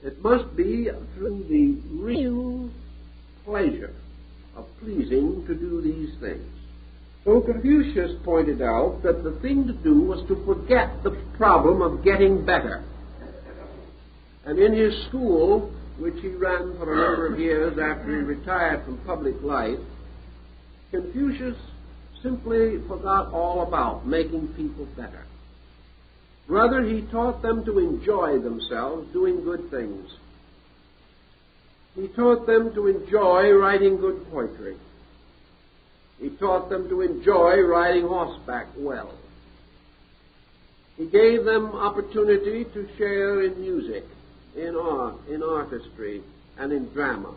It must be through the real pleasure of pleasing to do these things. So Confucius pointed out that the thing to do was to forget the problem of getting better. And in his school, which he ran for a number of years after he retired from public life, Confucius simply forgot all about making people better. Rather, he taught them to enjoy themselves doing good things. He taught them to enjoy writing good poetry. He taught them to enjoy riding horseback well. He gave them opportunity to share in music, in art, in artistry, and in drama.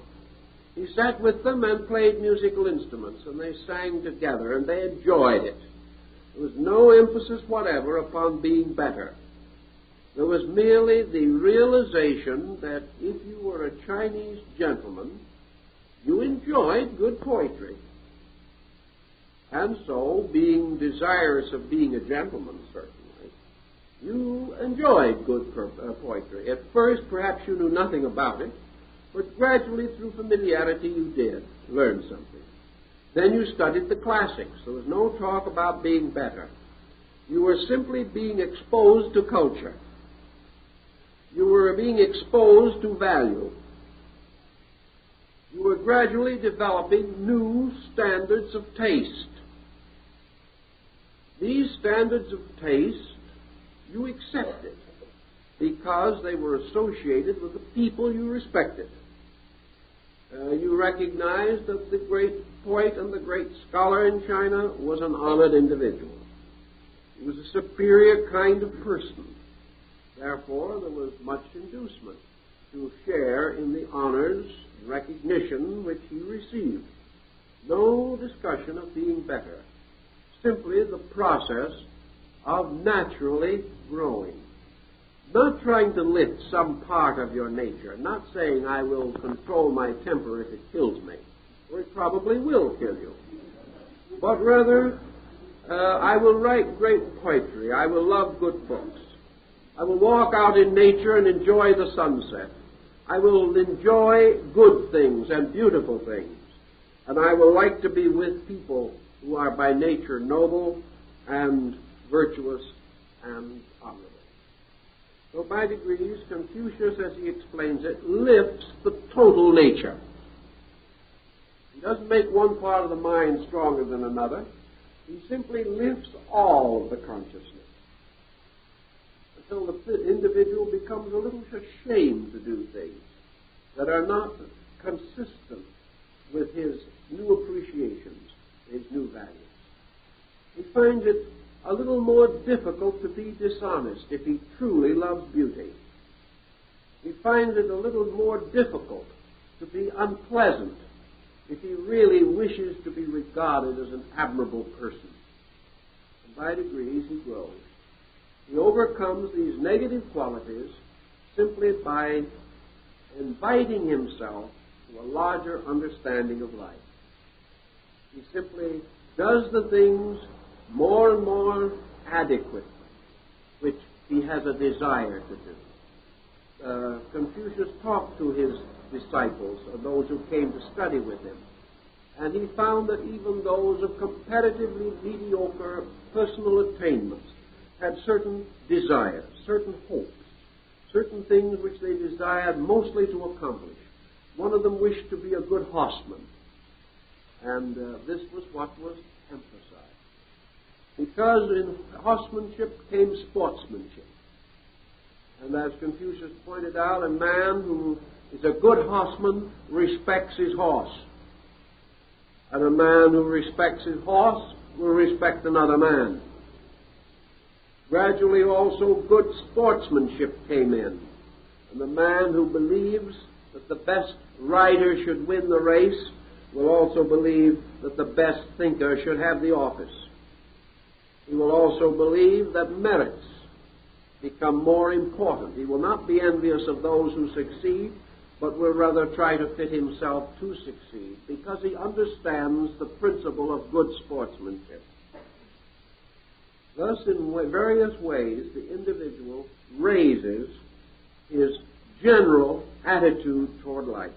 He sat with them and played musical instruments, and they sang together, and they enjoyed it. There was no emphasis whatever upon being better. There was merely the realization that if you were a Chinese gentleman, you enjoyed good poetry. And so, being desirous of being a gentleman, certainly, you enjoyed good poetry. At first, perhaps you knew nothing about it, but gradually, through familiarity, you did learn something. Then you studied the classics. There was no talk about being better. You were simply being exposed to culture. You were being exposed to value. You were gradually developing new standards of taste. These standards of taste you accepted because they were associated with the people you respected. You recognized that the great poet and the great scholar in China was an honored individual. He was a superior kind of person. Therefore, there was much inducement to share in the honors and recognition which he received. No discussion of being better. Simply the process of naturally growing. Not trying to lift some part of your nature. Not saying, I will control my temper if it kills me. Or it probably will kill you. But rather, I will write great poetry. I will love good books. I will walk out in nature and enjoy the sunset. I will enjoy good things and beautiful things. And I will like to be with people who are by nature noble and virtuous and honorable. So by degrees, Confucius, as he explains it, lifts the total nature. He doesn't make one part of the mind stronger than another. He simply lifts all of the consciousness until the individual becomes a little ashamed to do things that are not consistent with his new appreciations, his new values. He finds it a little more difficult to be dishonest if he truly loves beauty. He finds it a little more difficult to be unpleasant if he really wishes to be regarded as an admirable person. And by degrees he grows. He overcomes these negative qualities simply by inviting himself to a larger understanding of life. He simply does the things more and more adequately, which he has a desire to do. Confucius talked to his disciples, or those who came to study with him, and he found that even those of comparatively mediocre personal attainments had certain desires, certain hopes, certain things which they desired mostly to accomplish. One of them wished to be a good horseman, and this was what was emphasized. Because in horsemanship came sportsmanship. And as Confucius pointed out, a man who is a good horseman respects his horse. And a man who respects his horse will respect another man. Gradually also good sportsmanship came in. And the man who believes that the best rider should win the race will also believe that the best thinker should have the office. He will also believe that merits become more important. He will not be envious of those who succeed, but will rather try to fit himself to succeed, because he understands the principle of good sportsmanship. Thus, in various ways, the individual raises his general attitude toward life.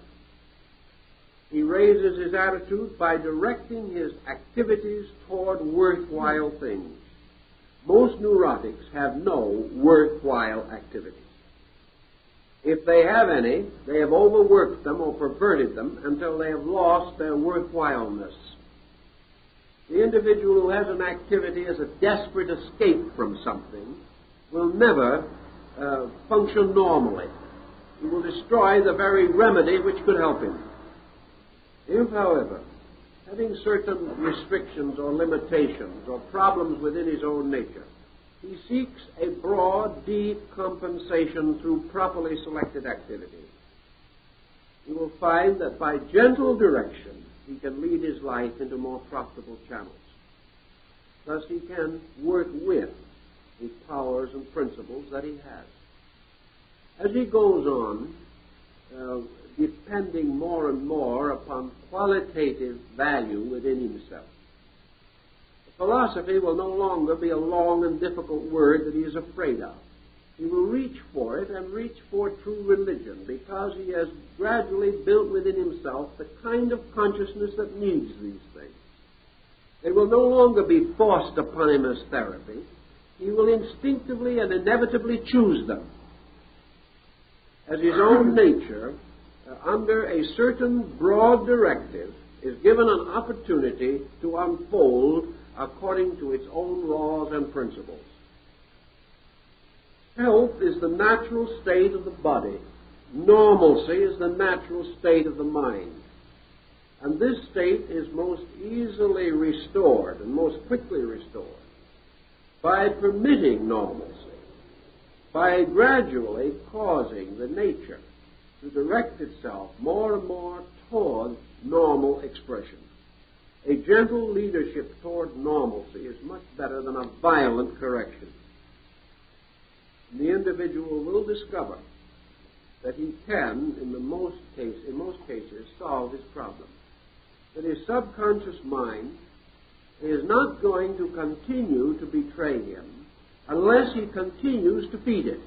He raises his attitude by directing his activities toward worthwhile things. Most neurotics have no worthwhile activities. If they have any, they have overworked them or perverted them until they have lost their worthwhileness. The individual who has an activity as a desperate escape from something will never function normally. He will destroy the very remedy which could help him. If, however, having certain restrictions or limitations or problems within his own nature, he seeks a broad, deep compensation through properly selected activity, he will find that by gentle direction he can lead his life into more profitable channels. Thus he can work with the powers and principles that he has. As he goes on, depending more and more upon qualitative value within himself, philosophy will no longer be a long and difficult word that he is afraid of. He will reach for it and reach for true religion because he has gradually built within himself the kind of consciousness that needs these things. They will no longer be forced upon him as therapy. He will instinctively and inevitably choose them. As his own nature, under a certain broad directive, is given an opportunity to unfold according to its own laws and principles. Health is the natural state of the body. Normalcy is the natural state of the mind. And this state is most easily restored and most quickly restored by permitting normalcy, by gradually causing the nature to direct itself more and more toward normal expression. A gentle leadership toward normalcy is much better than a violent correction. And the individual will discover that he can, in most cases, solve his problem. That his subconscious mind is not going to continue to betray him unless he continues to feed it.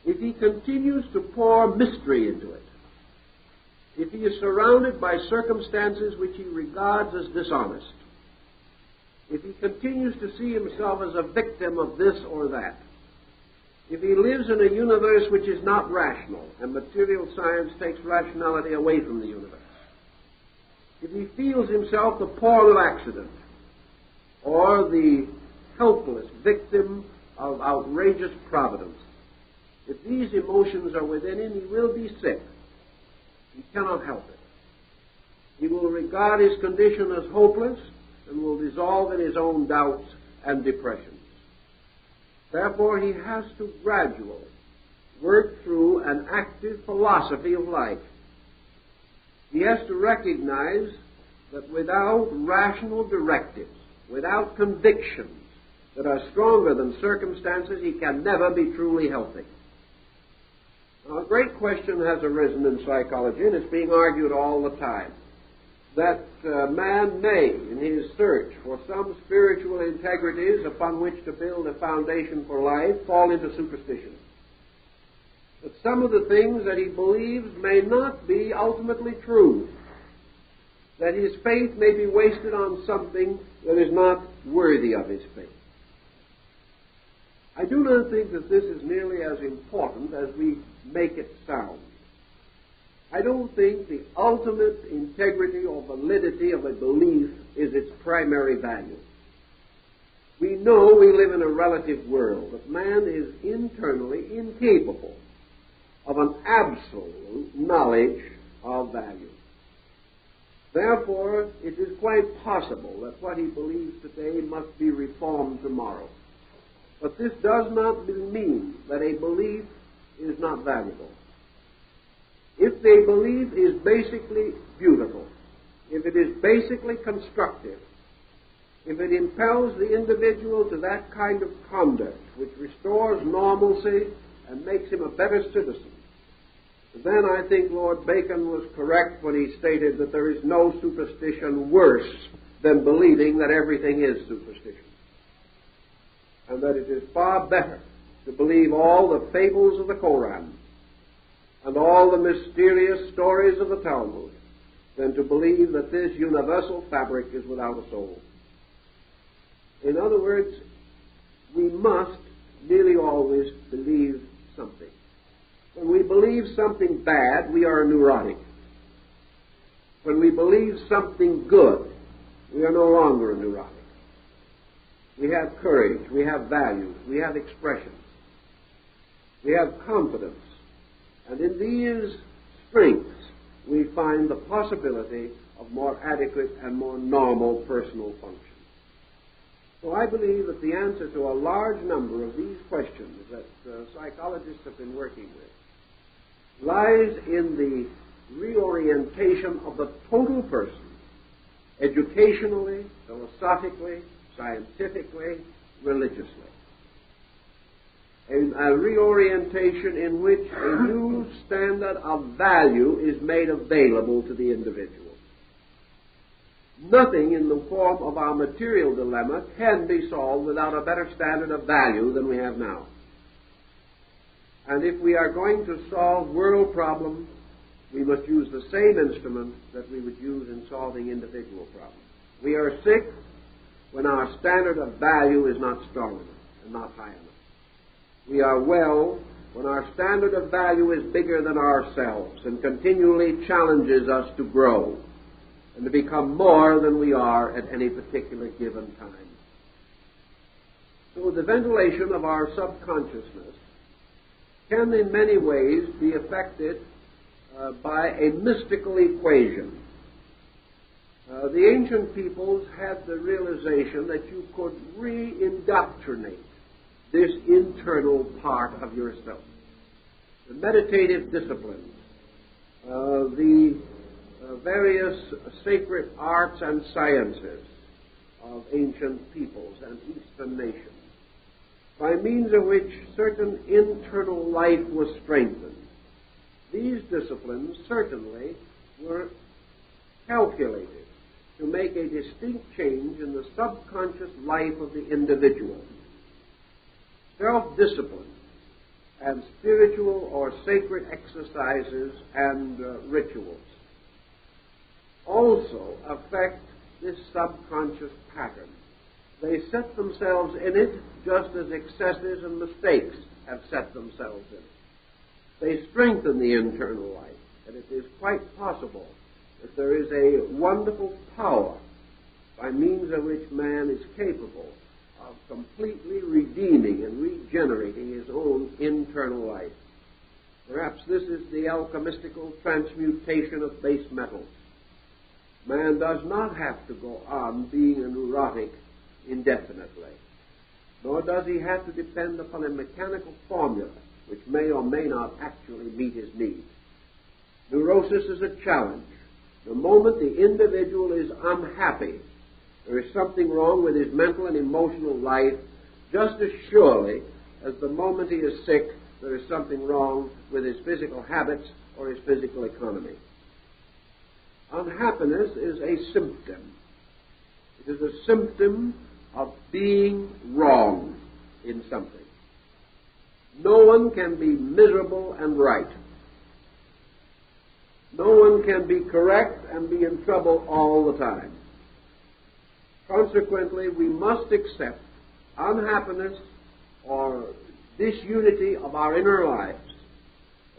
If he continues to pour mystery into it, if he is surrounded by circumstances which he regards as dishonest, if he continues to see himself as a victim of this or that, if he lives in a universe which is not rational, and material science takes rationality away from the universe, if he feels himself the pawn of accident or the helpless victim of outrageous providence, if these emotions are within him, he will be sick. He cannot help it. He will regard his condition as hopeless and will dissolve in his own doubts and depressions. Therefore, he has to gradually work through an active philosophy of life. He has to recognize that without rational directives, without convictions that are stronger than circumstances, he can never be truly healthy. Now, a great question has arisen in psychology, and it's being argued all the time, that man may, in his search for some spiritual integrities upon which to build a foundation for life, fall into superstition. That some of the things that he believes may not be ultimately true. That his faith may be wasted on something that is not worthy of his faith. I do not think that this is nearly as important as we make it sound. I don't think the ultimate integrity or validity of a belief is its primary value. We know we live in a relative world, that man is internally incapable of an absolute knowledge of value. Therefore, it is quite possible that what he believes today must be reformed tomorrow. But this does not mean that a belief is not valuable. If the belief is basically beautiful, if it is basically constructive, if it impels the individual to that kind of conduct which restores normalcy and makes him a better citizen, then I think Lord Bacon was correct when he stated that there is no superstition worse than believing that everything is superstition, and that it is far better to believe all the fables of the Koran and all the mysterious stories of the Talmud than to believe that this universal fabric is without a soul. In other words, we must nearly always believe something. When we believe something bad, we are neurotic. When we believe something good, we are no longer neurotic. We have courage, we have values, we have expressions, we have confidence. And in these strengths, we find the possibility of more adequate and more normal personal function. So I believe that the answer to a large number of these questions that psychologists have been working with lies in the reorientation of the total person, educationally, philosophically, scientifically, religiously. A reorientation in which a new standard of value is made available to the individual. Nothing in the form of our material dilemma can be solved without a better standard of value than we have now. And if we are going to solve world problems, we must use the same instrument that we would use in solving individual problems. We are sick when our standard of value is not strong enough and not high enough. We are well when our standard of value is bigger than ourselves and continually challenges us to grow and to become more than we are at any particular given time. So the ventilation of our subconsciousness can in many ways be affected by a mystical equation. The ancient peoples had the realization that you could re-indoctrinate this internal part of yourself. The meditative disciplines, the various sacred arts and sciences of ancient peoples and Eastern nations, by means of which certain internal life was strengthened. These disciplines certainly were calculated to make a distinct change in the subconscious life of the individual. Self-discipline and spiritual or sacred exercises and rituals also affect this subconscious pattern. They set themselves in it just as excesses and mistakes have set themselves in it. They strengthen the internal life, and it is quite possible that there is a wonderful power by means of which man is capable of completely redeeming and regenerating his own internal life. Perhaps this is the alchemistical transmutation of base metals. Man does not have to go on being a neurotic indefinitely, nor does he have to depend upon a mechanical formula which may or may not actually meet his needs. Neurosis is a challenge. The moment the individual is unhappy, there is something wrong with his mental and emotional life, just as surely as the moment he is sick, there is something wrong with his physical habits or his physical economy. Unhappiness is a symptom. It is a symptom of being wrong in something. No one can be miserable and right. No one can be correct and be in trouble all the time. Consequently, we must accept unhappiness or disunity of our inner lives,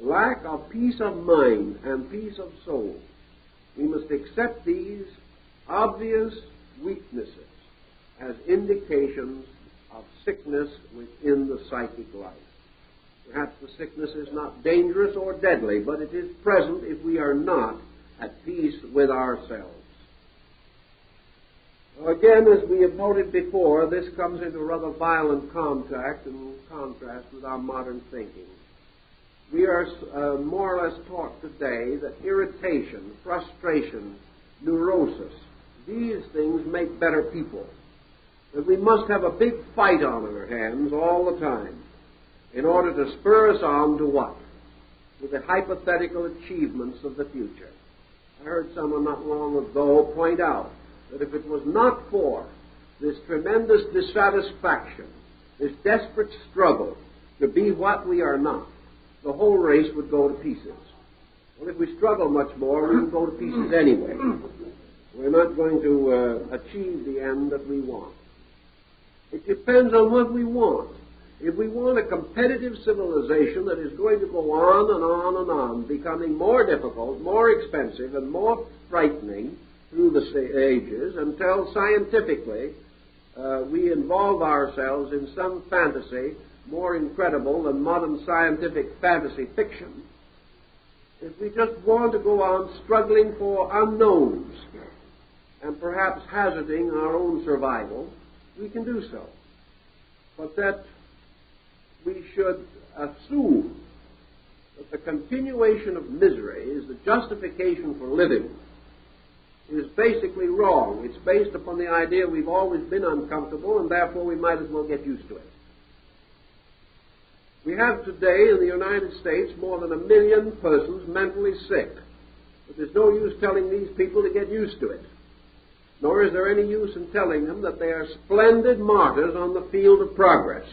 lack of peace of mind and peace of soul. We must accept these obvious weaknesses as indications of sickness within the psychic life. Perhaps the sickness is not dangerous or deadly, but it is present if we are not at peace with ourselves. Again, as we have noted before, this comes into rather violent contact and contrast with our modern thinking. We are more or less taught today that irritation, frustration, neurosis, these things make better people. That we must have a big fight on our hands all the time in order to spur us on to what? To the hypothetical achievements of the future. I heard someone not long ago point out that if it was not for this tremendous dissatisfaction, this desperate struggle to be what we are not, the whole race would go to pieces. Well, if we struggle much more, we will go to pieces anyway. We're not going to achieve the end that we want. It depends on what we want. If we want a competitive civilization that is going to go on and on and on, becoming more difficult, more expensive, and more frightening through the ages, until scientifically we involve ourselves in some fantasy more incredible than modern scientific fantasy fiction, if we just want to go on struggling for unknowns and perhaps hazarding our own survival, we can do so. But that we should assume that the continuation of misery is the justification for living is basically wrong. It's based upon the idea we've always been uncomfortable and therefore we might as well get used to it. We have today in the United States more than 1 million persons mentally sick. But there's no use telling these people to get used to it. Nor is there any use in telling them that they are splendid martyrs on the field of progress.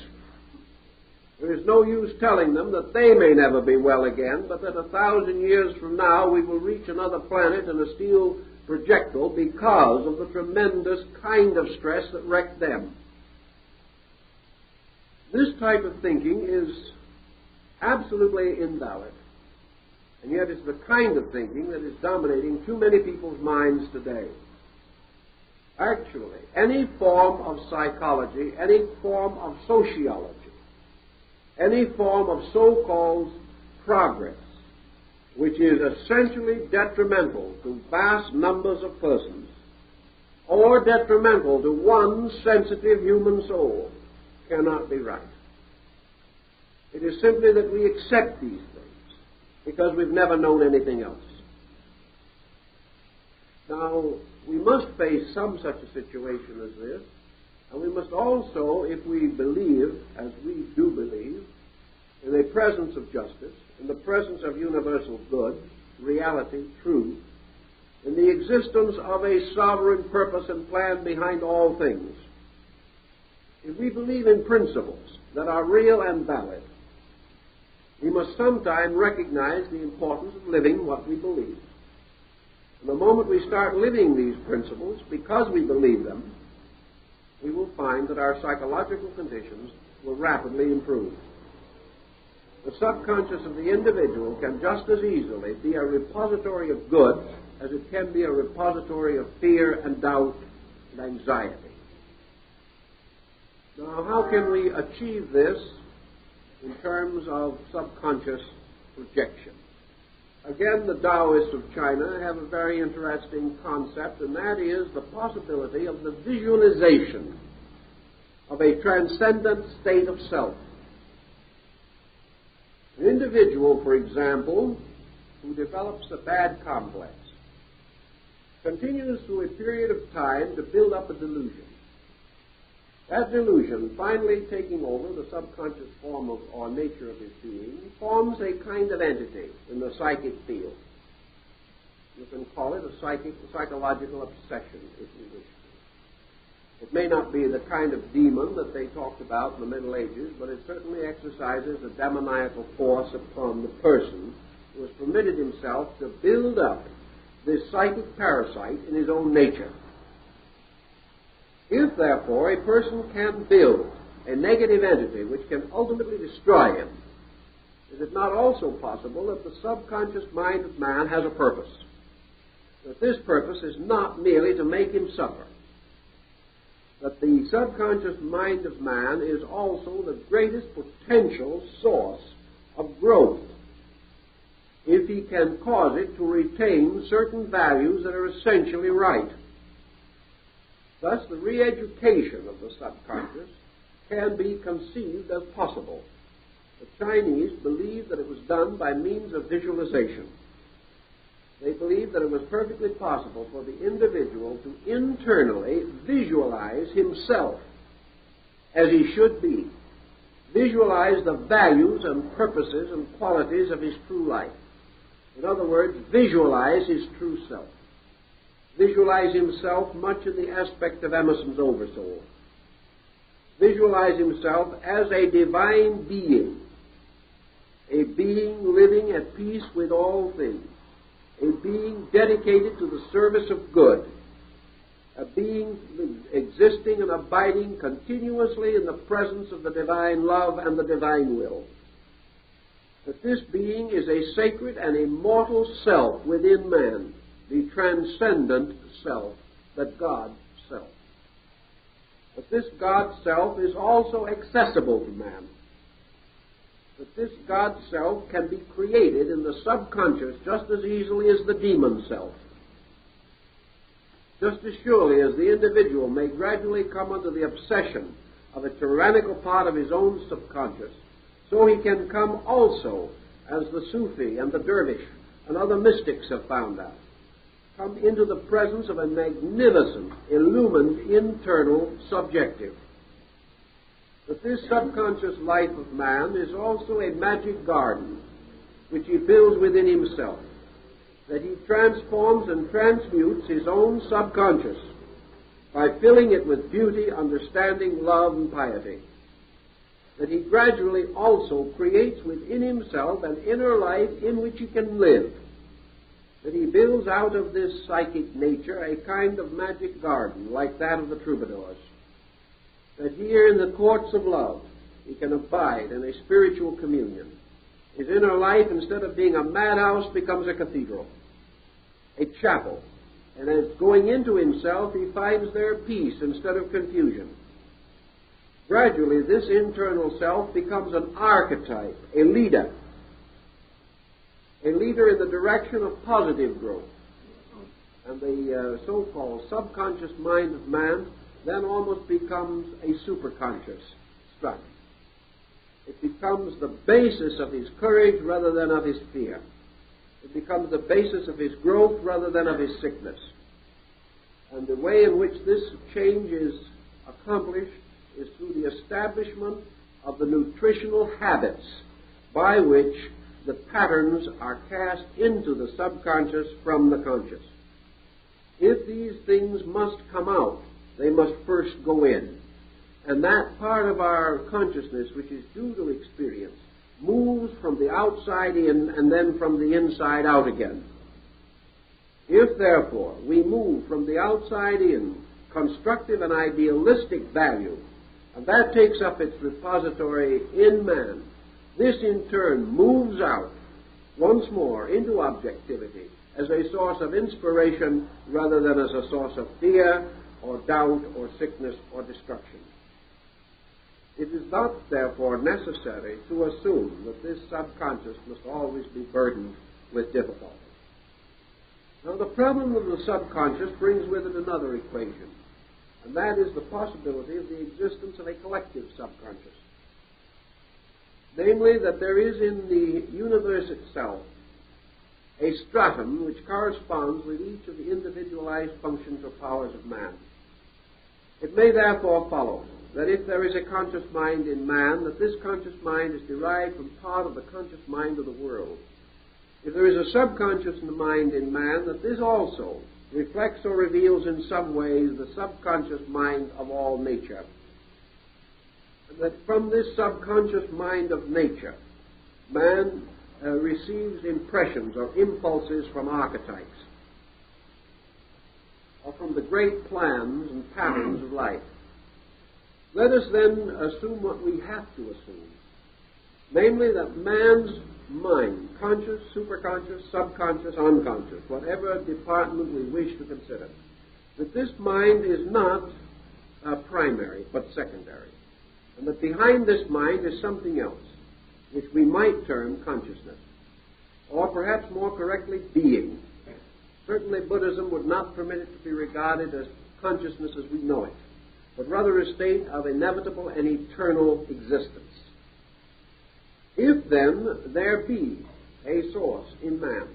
There is no use telling them that they may never be well again, but that 1,000 years from now we will reach another planet in a steel projectile because of the tremendous kind of stress that wrecked them. This type of thinking is absolutely invalid. And yet it's the kind of thinking that is dominating too many people's minds today. Actually, any form of psychology, any form of sociology, any form of so-called progress, which is essentially detrimental to vast numbers of persons, or detrimental to one sensitive human soul, cannot be right. It is simply that we accept these things because we've never known anything else. Now, we must face some such a situation as this, and we must also, if we believe, as we do believe, in the presence of justice, in the presence of universal good, reality, truth, in the existence of a sovereign purpose and plan behind all things, if we believe in principles that are real and valid, we must sometime recognize the importance of living what we believe. And the moment we start living these principles, because we believe them, we will find that our psychological conditions will rapidly improve. The subconscious of the individual can just as easily be a repository of good as it can be a repository of fear and doubt and anxiety. Now, how can we achieve this in terms of subconscious projection? Again, the Taoists of China have a very interesting concept, and that is the possibility of the visualization of a transcendent state of self. An individual, for example, who develops a bad complex continues through a period of time to build up a delusion. That delusion, finally taking over the subconscious form of or nature of his being, forms a kind of entity in the psychic field. You can call it a psychological obsession, if you wish. It may not be the kind of demon that they talked about in the Middle Ages, but it certainly exercises a demoniacal force upon the person who has permitted himself to build up this psychic parasite in his own nature. If, therefore, a person can build a negative entity which can ultimately destroy him, is it not also possible that the subconscious mind of man has a purpose? That this purpose is not merely to make him suffer. That the subconscious mind of man is also the greatest potential source of growth, if he can cause it to retain certain values that are essentially right. Thus, the re-education of the subconscious can be conceived as possible. The Chinese believed that it was done by means of visualization. They believed that it was perfectly possible for the individual to internally visualize himself as he should be, visualize the values and purposes and qualities of his true life. In other words, visualize his true self. Visualize himself much in the aspect of Emerson's Oversoul. visualize himself as a divine being, a being living at peace with all things, a being dedicated to the service of good, a being existing and abiding continuously in the presence of the divine love and the divine will. That this being is a sacred and immortal self within man, the transcendent self, that God self. But this God self is also accessible to man. That this God self can be created in the subconscious just as easily as the demon self. Just as surely as the individual may gradually come under the obsession of a tyrannical part of his own subconscious, so he can come also, as the Sufi and the Dervish and other mystics have found out, come into the presence of a magnificent, illumined, internal subjective. That this subconscious life of man is also a magic garden which he builds within himself, that he transforms and transmutes his own subconscious by filling it with beauty, understanding, love, and piety. That he gradually also creates within himself an inner life in which he can live. That he builds out of this psychic nature a kind of magic garden like that of the troubadours. That here in the courts of love he can abide in a spiritual communion. His inner life, instead of being a madhouse, becomes a cathedral, a chapel. And as going into himself, he finds there peace instead of confusion. Gradually, this internal self becomes an archetype, a leader in the direction of positive growth. And the so-called subconscious mind of man then almost becomes a superconscious structure. It becomes the basis of his courage rather than of his fear. It becomes the basis of his growth rather than of his sickness. And the way in which this change is accomplished is through the establishment of the nutritional habits by which the patterns are cast into the subconscious from the conscious. If these things must come out, they must first go in. And that part of our consciousness which is due to experience moves from the outside in and then from the inside out again. If, therefore, we move from the outside in constructive and idealistic value, and that takes up its repository in man, this in turn moves out once more into objectivity as a source of inspiration rather than as a source of fear or doubt or sickness or destruction. It is not, therefore, necessary to assume that this subconscious must always be burdened with difficulty. Now, the problem of the subconscious brings with it another equation, and that is the possibility of the existence of a collective subconscious. Namely, that there is in the universe itself a stratum which corresponds with each of the individualized functions or powers of man. It may therefore follow that if there is a conscious mind in man, that this conscious mind is derived from part of the conscious mind of the world. If there is a subconscious mind in man, that this also reflects or reveals in some ways the subconscious mind of all nature. And that from this subconscious mind of nature, man receives impressions or impulses from archetypes, or from the great plans and patterns of life. Let us then assume what we have to assume, namely that man's mind, conscious, superconscious, subconscious, unconscious, whatever department we wish to consider, that this mind is not primary but secondary, and that behind this mind is something else, which we might term consciousness, or perhaps more correctly, being. Certainly Buddhism would not permit it to be regarded as consciousness as we know it, but rather a state of inevitable and eternal existence. If then there be a source in man,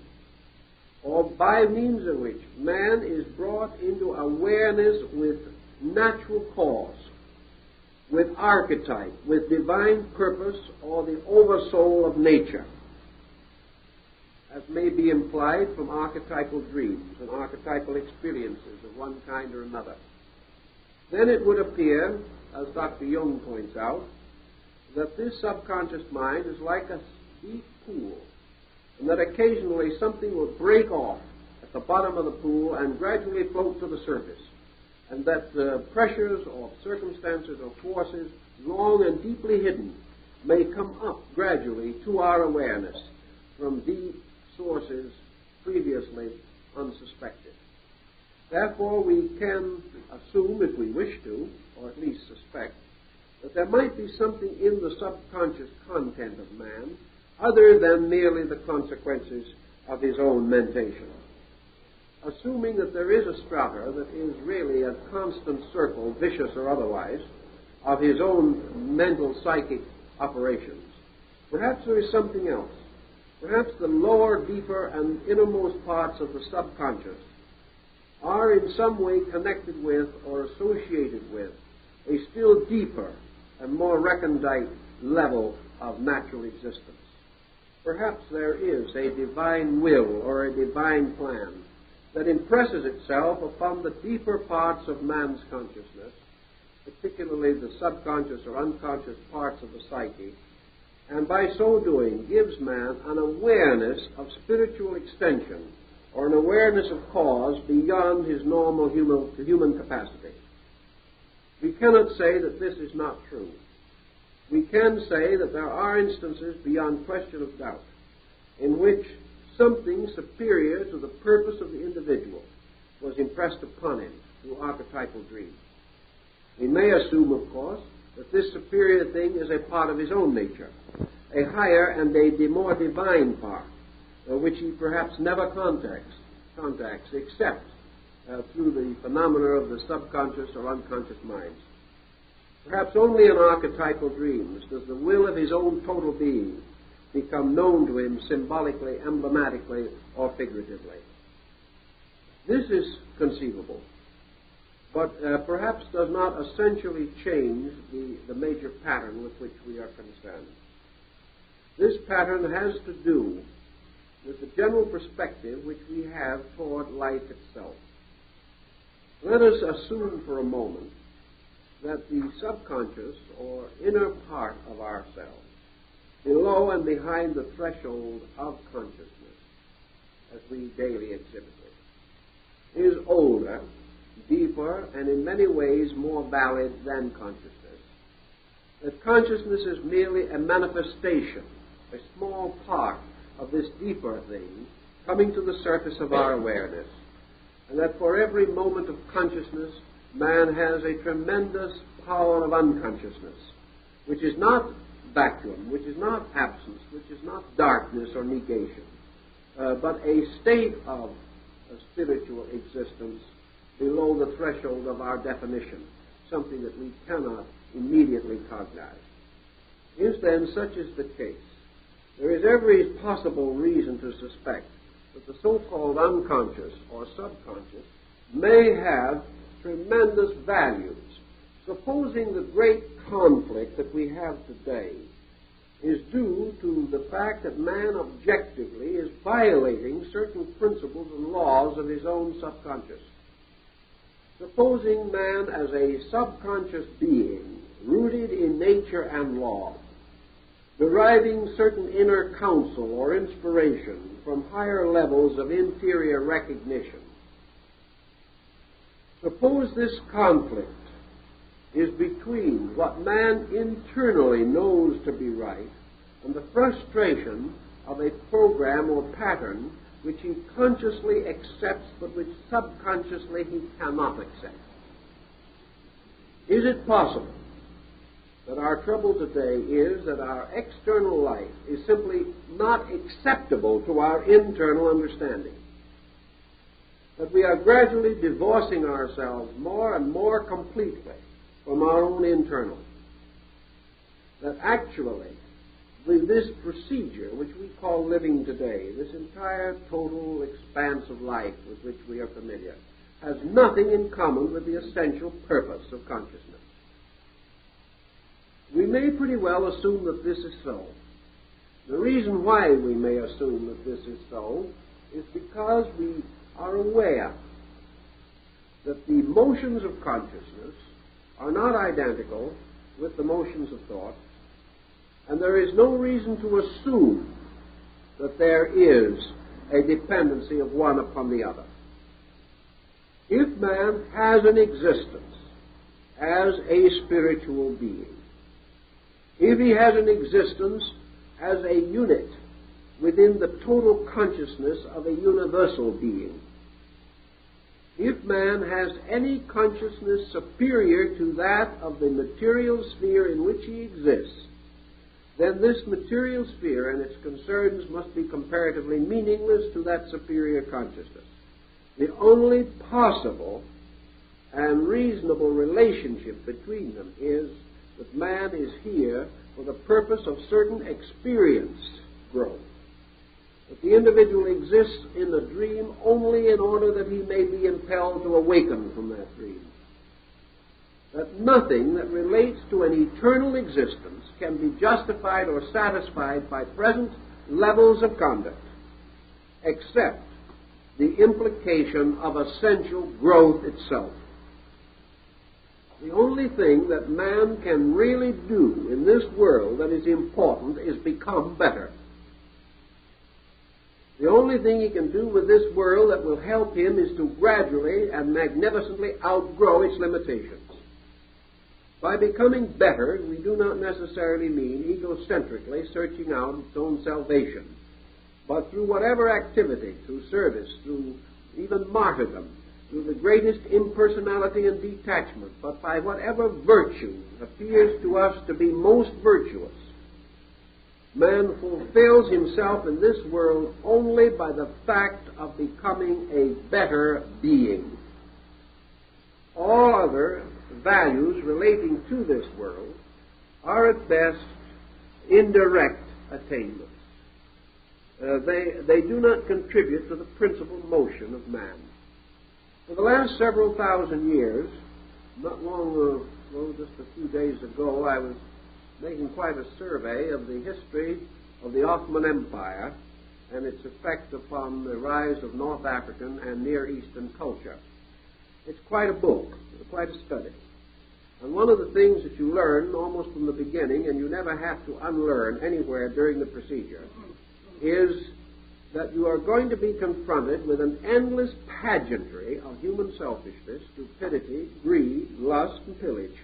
or by means of which man is brought into awareness with natural cause, with archetype, with divine purpose, or the oversoul of nature, as may be implied from archetypal dreams and archetypal experiences of one kind or another, then it would appear as Dr. Jung points out, that this subconscious mind is like a deep pool, and that occasionally something will break off at the bottom of the pool and gradually float to the surface, and that pressures or circumstances or forces long and deeply hidden may come up gradually to our awareness from deep sources previously unsuspected. Therefore, we can assume, if we wish to, or at least suspect, that there might be something in the subconscious content of man other than merely the consequences of his own mentation. Assuming that there is a strata that is really a constant circle, vicious or otherwise, of his own mental psychic operations, perhaps there is something else. Perhaps the lower, deeper, and innermost parts of the subconscious are in some way connected with or associated with a still deeper and more recondite level of natural existence. Perhaps there is a divine will or a divine plan that impresses itself upon the deeper parts of man's consciousness, particularly the subconscious or unconscious parts of the psyche, and by so doing gives man an awareness of spiritual extension or an awareness of cause beyond his normal human capacity. We cannot say that this is not true. We can say that there are instances beyond question of doubt in which something superior to the purpose of the individual was impressed upon him through archetypal dreams. We may assume, of course, that this superior thing is a part of his own nature, a higher and a more divine part, which he perhaps never contacts except through the phenomena of the subconscious or unconscious minds. Perhaps only in archetypal dreams does the will of his own total being become known to him symbolically, emblematically, or figuratively. This is conceivable, but perhaps does not essentially change the major pattern with which we are concerned. This pattern has to do with the general perspective which we have toward life itself. Let us assume for a moment that the subconscious or inner part of ourselves, below and behind the threshold of consciousness, as we daily exhibit it, is older, deeper, and in many ways more valid than consciousness. That consciousness is merely a manifestation, a small part of this deeper thing coming to the surface of our awareness, and that for every moment of consciousness, man has a tremendous power of unconsciousness, which is not vacuum, which is not absence, which is not darkness or negation, but a state of spiritual existence below the threshold of our definition, something that we cannot immediately cognize. If then such is the case, there is every possible reason to suspect that the so-called unconscious or subconscious may have tremendous values. Supposing the great conflict that we have today is due to the fact that man objectively is violating certain principles and laws of his own subconscious. Supposing man as a subconscious being, rooted in nature and law, deriving certain inner counsel or inspiration from higher levels of inferior recognition. Suppose this conflict is between what man internally knows to be right and the frustration of a program or pattern which he consciously accepts but which subconsciously he cannot accept. Is it possible that our trouble today is that our external life is simply not acceptable to our internal understanding? That we are gradually divorcing ourselves more and more completely from our own internal. That actually, with this procedure, which we call living today, this entire total expanse of life with which we are familiar, has nothing in common with the essential purpose of consciousness. We may pretty well assume that this is so. The reason why we may assume that this is so is because we are aware that the motions of consciousness are not identical with the motions of thought, and there is no reason to assume that there is a dependency of one upon the other. If man has an existence as a spiritual being, if he has an existence as a unit within the total consciousness of a universal being, if man has any consciousness superior to that of the material sphere in which he exists, then this material sphere and its concerns must be comparatively meaningless to that superior consciousness. The only possible and reasonable relationship between them is that man is here for the purpose of certain experience growth. That the individual exists in the dream only in order that he may be impelled to awaken from that dream. That nothing that relates to an eternal existence can be justified or satisfied by present levels of conduct, except the implication of essential growth itself. The only thing that man can really do in this world that is important is become better. The only thing he can do with this world that will help him is to gradually and magnificently outgrow its limitations. By becoming better, we do not necessarily mean egocentrically searching out its own salvation, but through whatever activity, through service, through even martyrdom, through the greatest impersonality and detachment, but by whatever virtue appears to us to be most virtuous, man fulfills himself in this world only by the fact of becoming a better being. All other values relating to this world are at best indirect attainments. They do not contribute to the principal motion of man. For the last several thousand years, not long ago, just a few days ago, I was making quite a survey of the history of the Ottoman Empire and its effect upon the rise of North African and Near Eastern culture. It's quite a book, quite a study. And one of the things that you learn almost from the beginning, and you never have to unlearn anywhere during the procedure, is that you are going to be confronted with an endless pageantry of human selfishness, stupidity, greed, lust, and pillage.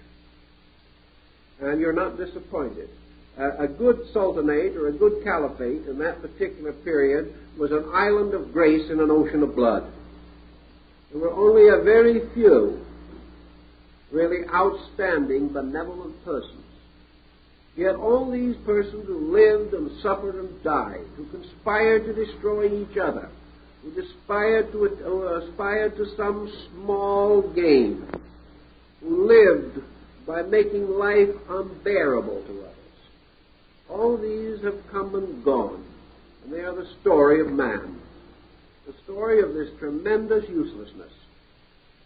And you're not disappointed. A good sultanate or a good caliphate in that particular period was an island of grace in an ocean of blood. There were only a very few really outstanding, benevolent persons. Yet all these persons who lived and suffered and died, who conspired to destroy each other, who aspired to some small gain, who lived by making life unbearable to others, all these have come and gone, and they are the story of man, the story of this tremendous uselessness,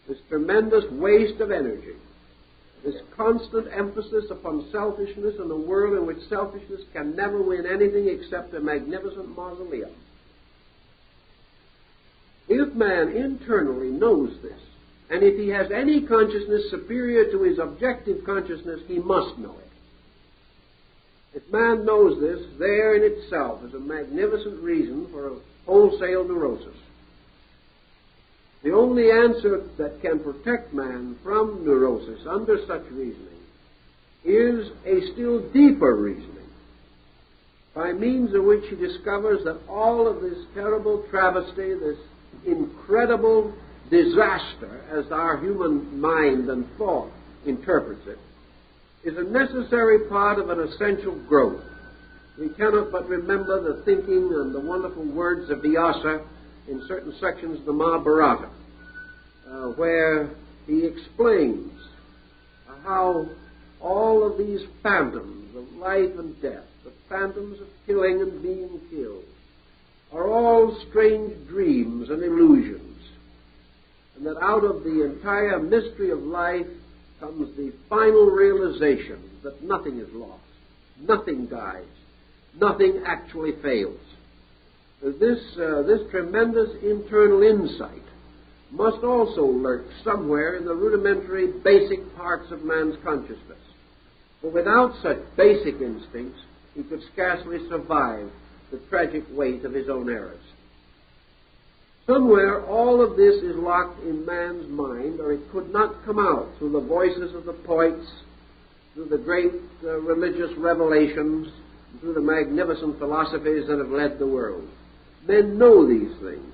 this tremendous waste of energy, this constant emphasis upon selfishness in a world in which selfishness can never win anything except a magnificent mausoleum. If man internally knows this, and if he has any consciousness superior to his objective consciousness, he must know it. If man knows this, there in itself is a magnificent reason for a wholesale neurosis. The only answer that can protect man from neurosis under such reasoning is a still deeper reasoning, by means of which he discovers that all of this terrible travesty, this incredible disaster, as our human mind and thought interprets it, is a necessary part of an essential growth. We cannot but remember the thinking and the wonderful words of Vyasa in certain sections of the Mahabharata, where he explains how all of these phantoms of life and death, the phantoms of killing and being killed, are all strange dreams and illusions, and that out of the entire mystery of life comes the final realization that nothing is lost, nothing dies, nothing actually fails. This tremendous internal insight must also lurk somewhere in the rudimentary basic parts of man's consciousness. For without such basic instincts, he could scarcely survive the tragic weight of his own errors. Somewhere all of this is locked in man's mind, or it could not come out through the voices of the poets, through the great religious revelations, through the magnificent philosophies that have led the world. Men know these things,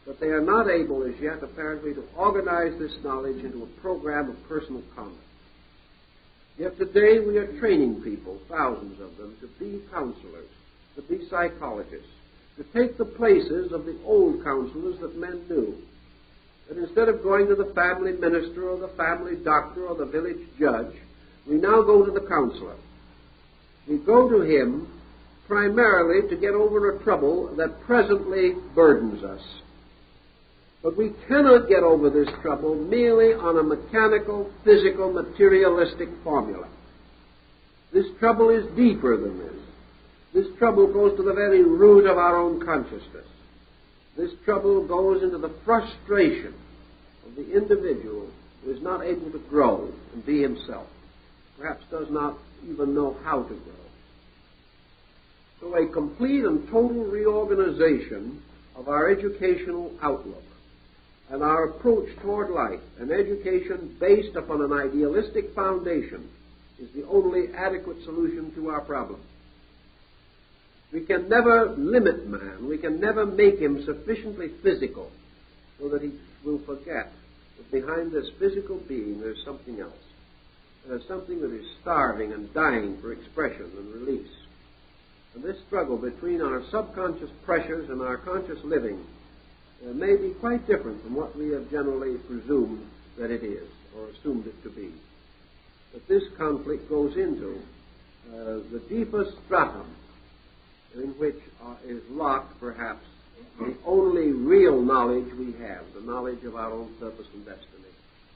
but they are not able as yet, apparently, to organize this knowledge into a program of personal conduct. Yet today we are training people, thousands of them, to be counselors, to be psychologists, to take the places of the old counselors that men knew. That instead of going to the family minister or the family doctor or the village judge, we now go to the counselor. We go to him primarily to get over a trouble that presently burdens us. But we cannot get over this trouble merely on a mechanical, physical, materialistic formula. This trouble is deeper than this. This trouble goes to the very root of our own consciousness. This trouble goes into the frustration of the individual who is not able to grow and be himself, perhaps does not even know how to grow. So a complete and total reorganization of our educational outlook and our approach toward life, an education based upon an idealistic foundation, is the only adequate solution to our problem. We can never limit man. We can never make him sufficiently physical so that he will forget that behind this physical being there's something else. There's something that is starving and dying for expression and release. And this struggle between our subconscious pressures and our conscious living may be quite different from what we have generally presumed that it is, or assumed it to be. But this conflict goes into the deepest stratum in which is locked, perhaps, the only real knowledge we have, the knowledge of our own purpose and destiny,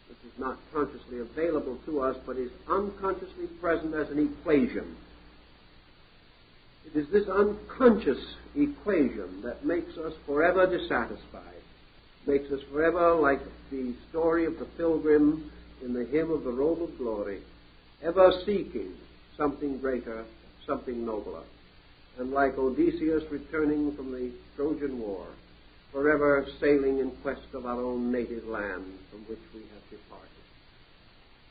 which is not consciously available to us, but is unconsciously present as an equation. It is this unconscious equation that makes us forever dissatisfied, makes us forever like the story of the pilgrim in the hymn of the robe of glory, ever seeking something greater, something nobler. And like Odysseus returning from the Trojan War, forever sailing in quest of our own native land from which we have departed.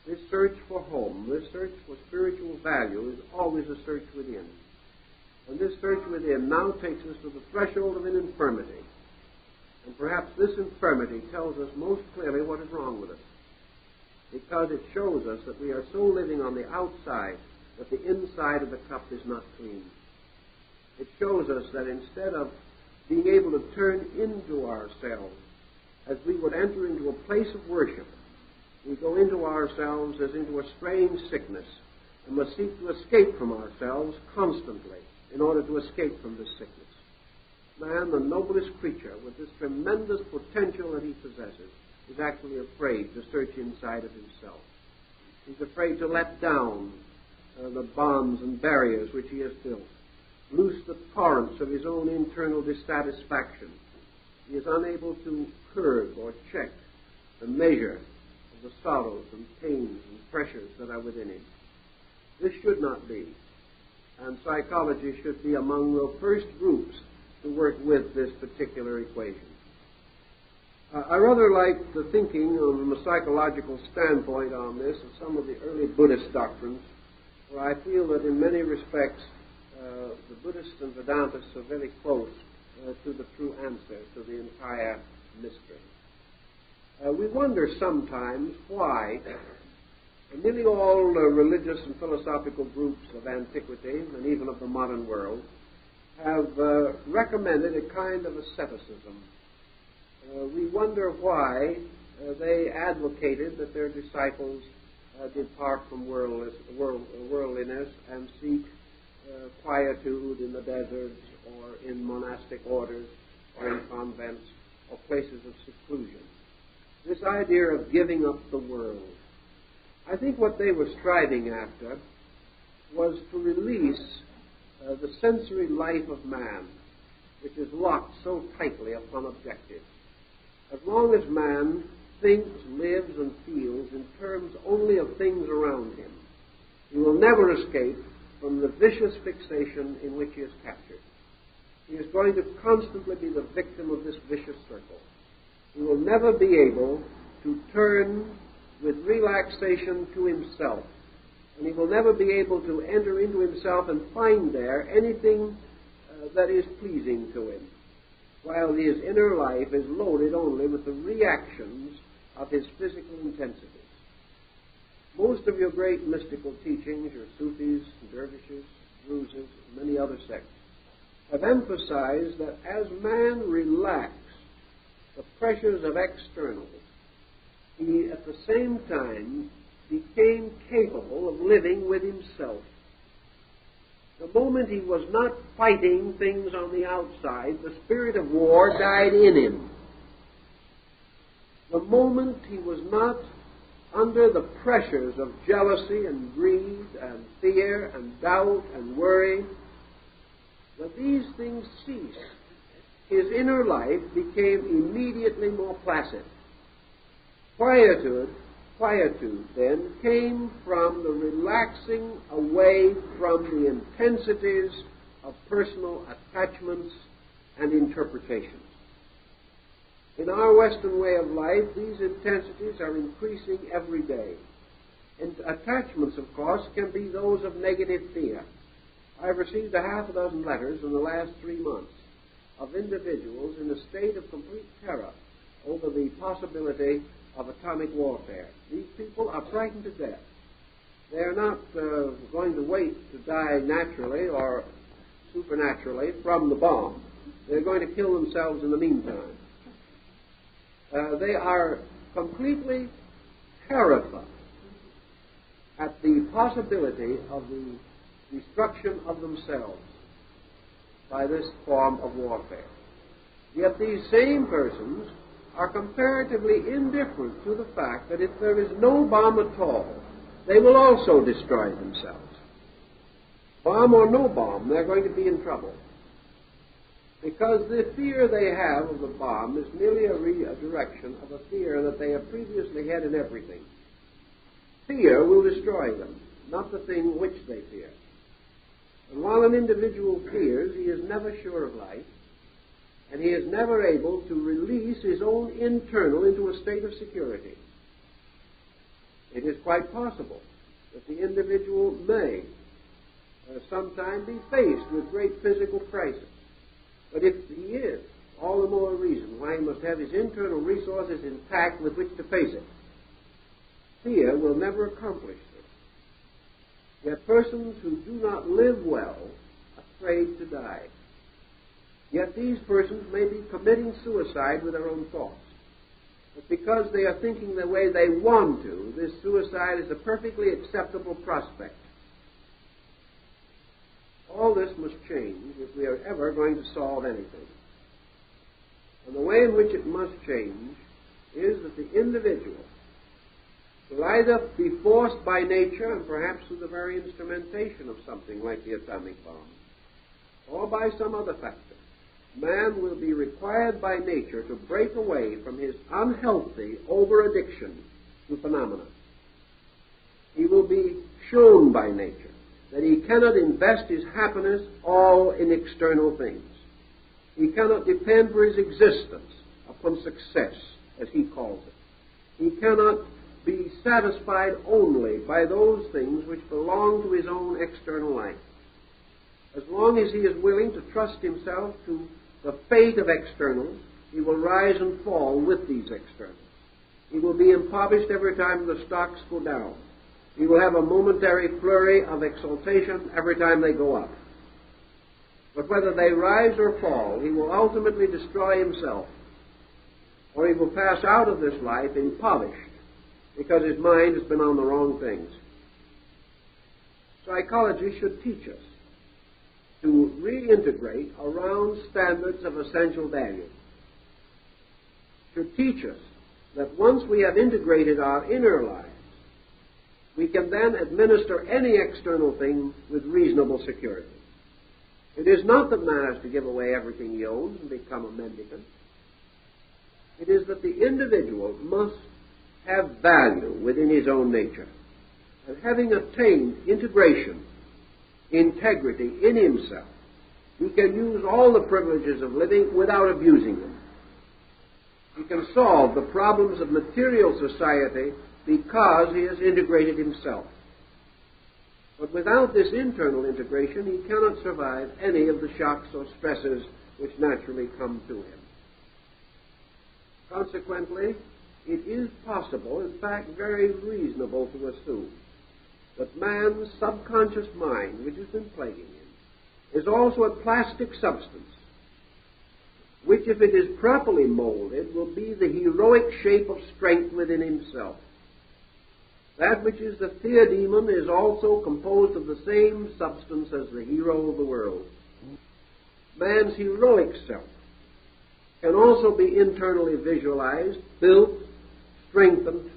This search for home, this search for spiritual value is always a search within. And this search within now takes us to the threshold of an infirmity. And perhaps this infirmity tells us most clearly what is wrong with us, because it shows us that we are so living on the outside that the inside of the cup is not clean. It shows us that instead of being able to turn into ourselves as we would enter into a place of worship, we go into ourselves as into a strange sickness and must seek to escape from ourselves constantly in order to escape from this sickness. Man, the noblest creature, with this tremendous potential that he possesses, is actually afraid to search inside of himself. He's afraid to let down the bonds and barriers which he has built, loose the torrents of his own internal dissatisfaction. He is unable to curb or check the measure of the sorrows and pains and pressures that are within him. This should not be, and psychology should be among the first groups to work with this particular equation. I rather like the thinking from a psychological standpoint on this of some of the early Buddhist doctrines, where I feel that in many respects the Buddhists and Vedantists are very close to the true answer to the entire mystery. We wonder sometimes why nearly all religious and philosophical groups of antiquity and even of the modern world have recommended a kind of asceticism. We wonder why they advocated that their disciples depart from worldliness and seek quietude in the deserts or in monastic orders or in convents or places of seclusion. This idea of giving up the world. I think what they were striving after was to release the sensory life of man, which is locked so tightly upon objectives. As long as man thinks, lives, and feels in terms only of things around him, he will never escape from the vicious fixation in which he is captured. He is going to constantly be the victim of this vicious circle. He will never be able to turn with relaxation to himself, and he will never be able to enter into himself and find there anything that is pleasing to him, while his inner life is loaded only with the reactions of his physical intensities. Most of your great mystical teachings, your Sufis, dervishes, Druzes, and many other sects, have emphasized that as man relaxed the pressures of externals, he at the same time became capable of living with himself. The moment he was not fighting things on the outside, the spirit of war died in him. The moment he was not under the pressures of jealousy and greed and fear and doubt and worry, that these things ceased, his inner life became immediately more placid. Quietude then came from the relaxing away from the intensities of personal attachments and interpretations. In our Western way of life, these intensities are increasing every day. And attachments, of course, can be those of negative fear. I've received a half a dozen letters in the last 3 months of individuals in a state of complete terror over the possibility of atomic warfare. These people are frightened to death. They are not going to wait to die naturally or supernaturally from the bomb. They're going to kill themselves in the meantime. They are completely terrified at the possibility of the destruction of themselves by this form of warfare. Yet these same persons are comparatively indifferent to the fact that if there is no bomb at all, they will also destroy themselves. Bomb or no bomb, they're going to be in trouble. Because the fear they have of the bomb is merely a redirection of a fear that they have previously had in everything. Fear will destroy them, not the thing which they fear. And while an individual fears, he is never sure of life, and he is never able to release his own internal into a state of security. It is quite possible that the individual may sometime be faced with great physical crisis. But if he is, all the more reason why he must have his internal resources intact with which to face it. Fear will never accomplish this. Yet persons who do not live well are afraid to die. Yet these persons may be committing suicide with their own thoughts. But because they are thinking the way they want to, this suicide is a perfectly acceptable prospect. All this must change if we are ever going to solve anything. And the way in which it must change is that the individual will either be forced by nature, and perhaps through the very instrumentation of something like the atomic bomb, or by some other factor. Man will be required by nature to break away from his unhealthy over-addiction to phenomena. He will be shown by nature that he cannot invest his happiness all in external things. He cannot depend for his existence upon success, as he calls it. He cannot be satisfied only by those things which belong to his own external life. As long as he is willing to trust himself to the fate of externals, he will rise and fall with these externals. He will be impoverished every time the stocks go down. He will have a momentary flurry of exultation every time they go up. But whether they rise or fall, he will ultimately destroy himself, or he will pass out of this life impoverished because his mind has been on the wrong things. Psychology should teach us to reintegrate around standards of essential value. Should teach us that once we have integrated our inner lives, we can then administer any external thing with reasonable security. It is not that man has to give away everything he owns and become a mendicant. It is that the individual must have value within his own nature. And having attained integration, integrity in himself, he can use all the privileges of living without abusing them. He can solve the problems of material society because he has integrated himself. But without this internal integration, he cannot survive any of the shocks or stresses which naturally come to him. Consequently, it is possible, in fact very reasonable, to assume that man's subconscious mind, which has been plaguing him, is also a plastic substance, which, if it is properly molded, will be the heroic shape of strength within himself. That which is the fear demon is also composed of the same substance as the hero of the world. Man's heroic self can also be internally visualized, built, strengthened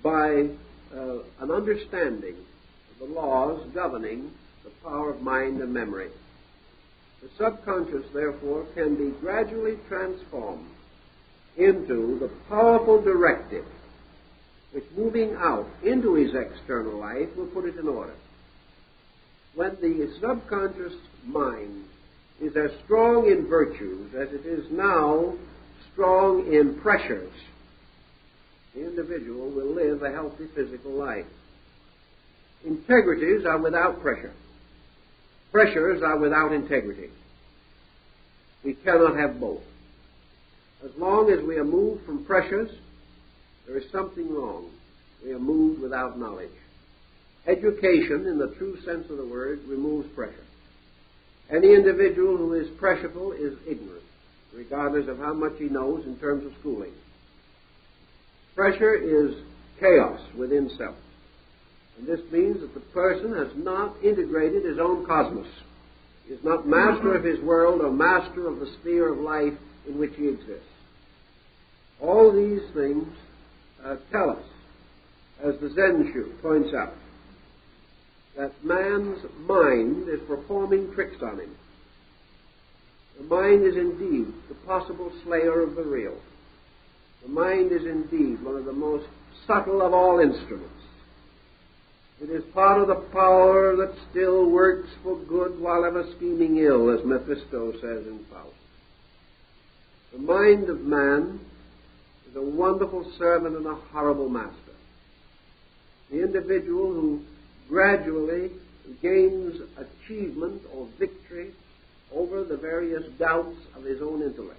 by an understanding of the laws governing the power of mind and memory. The subconscious, therefore, can be gradually transformed into the powerful directive which, moving out into his external life, will put it in order. When the subconscious mind is as strong in virtues as it is now strong in pressures, the individual will live a healthy physical life. Integrities are without pressure. Pressures are without integrity. We cannot have both. As long as we are moved from pressures, there is something wrong. We are moved without knowledge. Education, in the true sense of the word, removes pressure. Any individual who is pressureful is ignorant, regardless of how much he knows in terms of schooling. Pressure is chaos within self. And this means that the person has not integrated his own cosmos. He is not master of his world or master of the sphere of life in which he exists. All these things tell us, as the Zen Shu points out, that man's mind is performing tricks on him. The mind is indeed the possible slayer of the real. The mind is indeed one of the most subtle of all instruments. It is part of the power that still works for good while ever scheming ill, as Mephisto says in Faust. The mind of man is a wonderful servant and a horrible master. The individual who gradually gains achievement or victory over the various doubts of his own intellect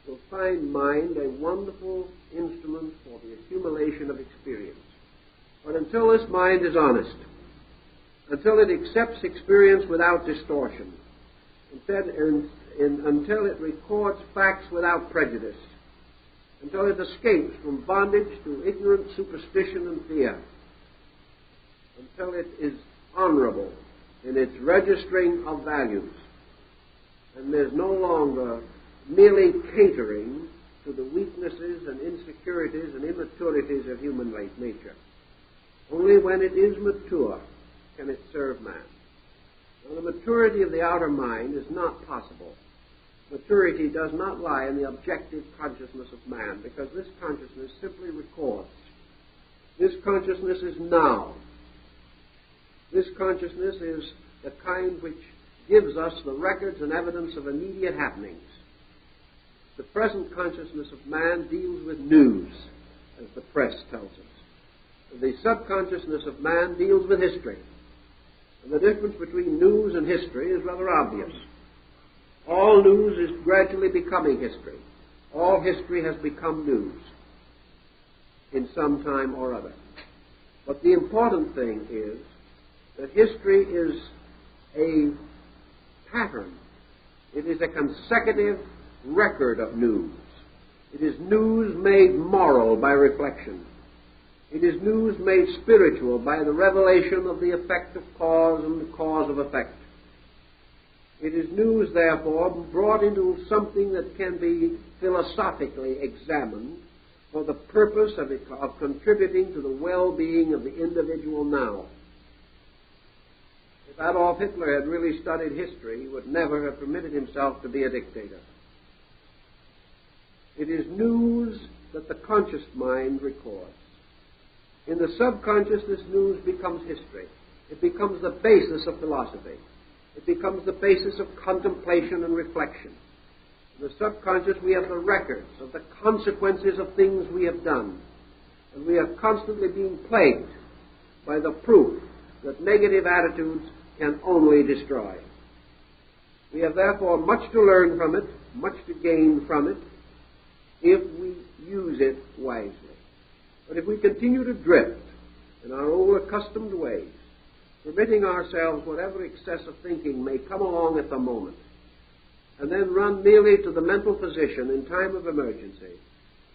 will find mind a wonderful instrument for the accumulation of experience. But until this mind is honest, until it accepts experience without distortion, until it records facts without prejudice, until it escapes from bondage to ignorant superstition and fear, until it is honorable in its registering of values, and there's no longer merely catering to the weaknesses and insecurities and immaturities of human nature. Only when it is mature can it serve man. Now, the maturity of the outer mind is not possible. Maturity does not lie in the objective consciousness of man, because this consciousness simply records. This consciousness is now. This consciousness is the kind which gives us the records and evidence of immediate happenings. The present consciousness of man deals with news, as the press tells us. The subconsciousness of man deals with history. And the difference between news and history is rather obvious. All news is gradually becoming history. All history has become news in some time or other. But the important thing is that history is a pattern. It is a consecutive record of news. It is news made moral by reflection. It is news made spiritual by the revelation of the effect of cause and the cause of effect. It is news, therefore, brought into something that can be philosophically examined for the purpose of contributing to the well-being of the individual now. If Adolf Hitler had really studied history, he would never have permitted himself to be a dictator. It is news that the conscious mind records. In the subconscious, this news becomes history. It becomes the basis of philosophy. It becomes the basis of contemplation and reflection. In the subconscious, we have the records of the consequences of things we have done. And we are constantly being plagued by the proof that negative attitudes can only destroy. We have therefore much to learn from it, much to gain from it, if we use it wisely. But if we continue to drift in our old accustomed ways, permitting ourselves whatever excess of thinking may come along at the moment, and then run merely to the mental physician in time of emergency,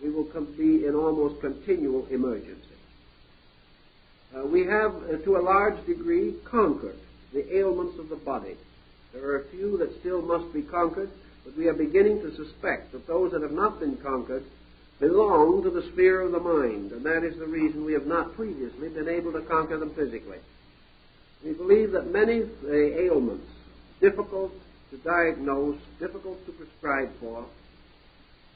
we will be in almost continual emergency. We have, to a large degree, conquered the ailments of the body. There are a few that still must be conquered, but we are beginning to suspect that those that have not been conquered belong to the sphere of the mind, and that is the reason we have not previously been able to conquer them physically. We believe that many ailments, difficult to diagnose, difficult to prescribe for,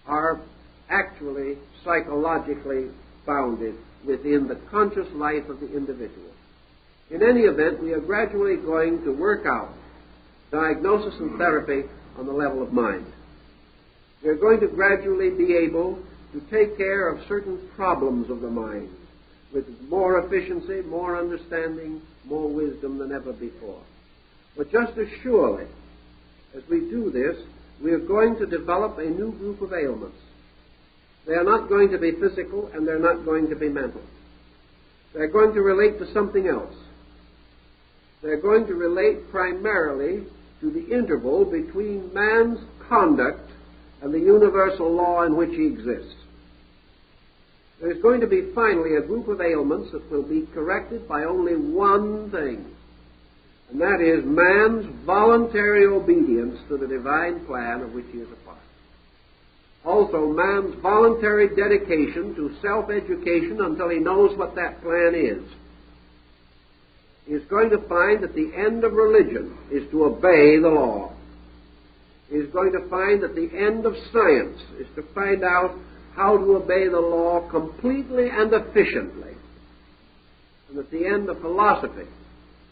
are actually psychologically founded within the conscious life of the individual. In any event, we are gradually going to work out diagnosis and therapy on the level of mind. We are going to gradually be able to take care of certain problems of the mind with more efficiency, more understanding, more wisdom than ever before. But just as surely as we do this, we are going to develop a new group of ailments. They are not going to be physical, and they're not going to be mental. They're going to relate to something else. They're going to relate primarily to the interval between man's conduct and the universal law in which he exists. There's going to be finally a group of ailments that will be corrected by only one thing, and that is man's voluntary obedience to the divine plan of which he is a part. Also, man's voluntary dedication to self-education until he knows what that plan is. He is going to find that the end of religion is to obey the law. He is going to find that the end of science is to find out how to obey the law completely and efficiently. And that the end of philosophy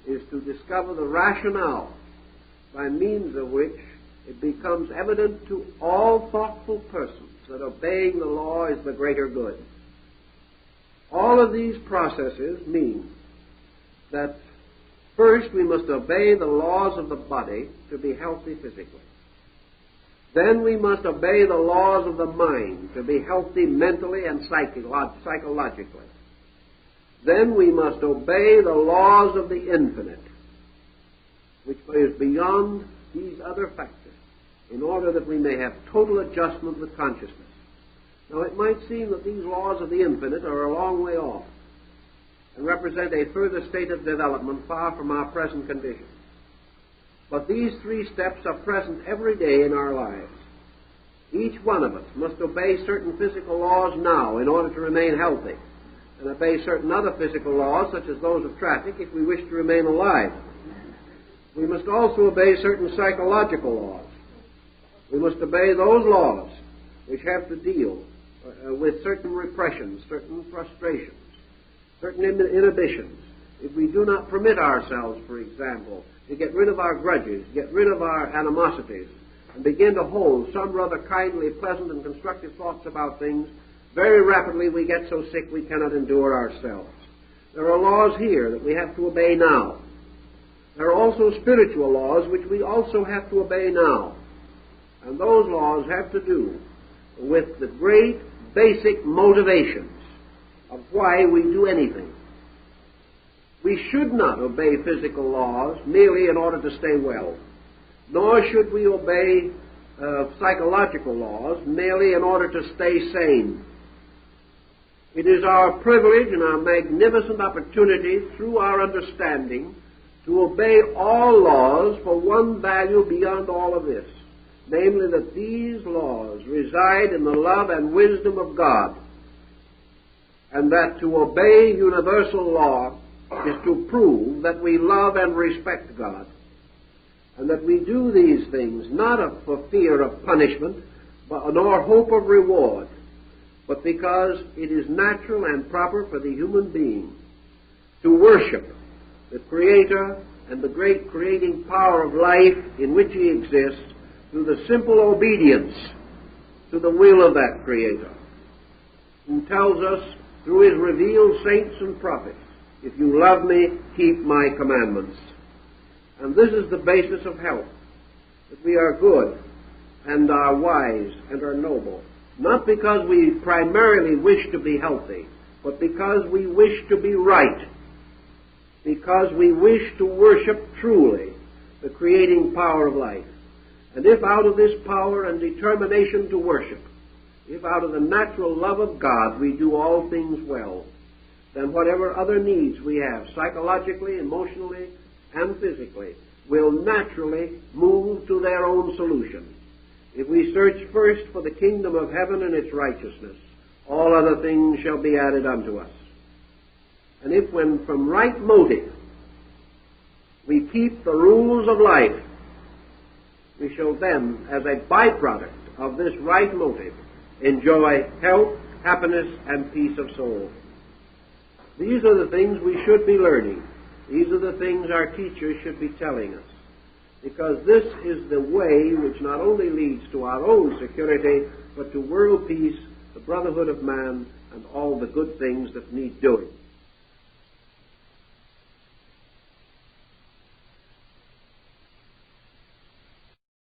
is to discover the rationale by means of which it becomes evident to all thoughtful persons that obeying the law is the greater good. All of these processes mean that first we must obey the laws of the body to be healthy physically. Then we must obey the laws of the mind to be healthy mentally and psychologically. Then we must obey the laws of the infinite, which is beyond these other factors, in order that we may have total adjustment with consciousness. Now, it might seem that these laws of the infinite are a long way off and represent a further state of development far from our present condition. But these three steps are present every day in our lives. Each one of us must obey certain physical laws now in order to remain healthy, and obey certain other physical laws, such as those of traffic, if we wish to remain alive. We must also obey certain psychological laws. We must obey those laws which have to deal with certain repressions, certain frustrations, certain inhibitions. If we do not permit ourselves, for example, to get rid of our grudges, get rid of our animosities, and begin to hold some rather kindly, pleasant, and constructive thoughts about things, very rapidly we get so sick we cannot endure ourselves. There are laws here that we have to obey now. There are also spiritual laws which we also have to obey now. And those laws have to do with the great basic motivations of why we do anything. We should not obey physical laws merely in order to stay well, nor should we obey psychological laws merely in order to stay sane. It is our privilege and our magnificent opportunity through our understanding to obey all laws for one value beyond all of this, namely that these laws reside in the love and wisdom of God, and that to obey universal law is to prove that we love and respect God, and that we do these things not for fear of punishment, nor hope of reward, but because it is natural and proper for the human being to worship the Creator and the great creating power of life in which he exists through the simple obedience to the will of that Creator, who tells us through his revealed saints and prophets, if you love me, keep my commandments. And this is the basis of health, that we are good and are wise and are noble, not because we primarily wish to be healthy, but because we wish to be right, because we wish to worship truly the creating power of life. And if out of this power and determination to worship, if out of the natural love of God we do all things well, then whatever other needs we have, psychologically, emotionally, and physically, will naturally move to their own solution. If we search first for the kingdom of heaven and its righteousness, all other things shall be added unto us. And if when from right motive we keep the rules of life, we shall then, as a byproduct of this right motive, enjoy health, happiness, and peace of soul. These are the things we should be learning. These are the things our teachers should be telling us, because this is the way which not only leads to our own security, but to world peace, the brotherhood of man, and all the good things that need doing.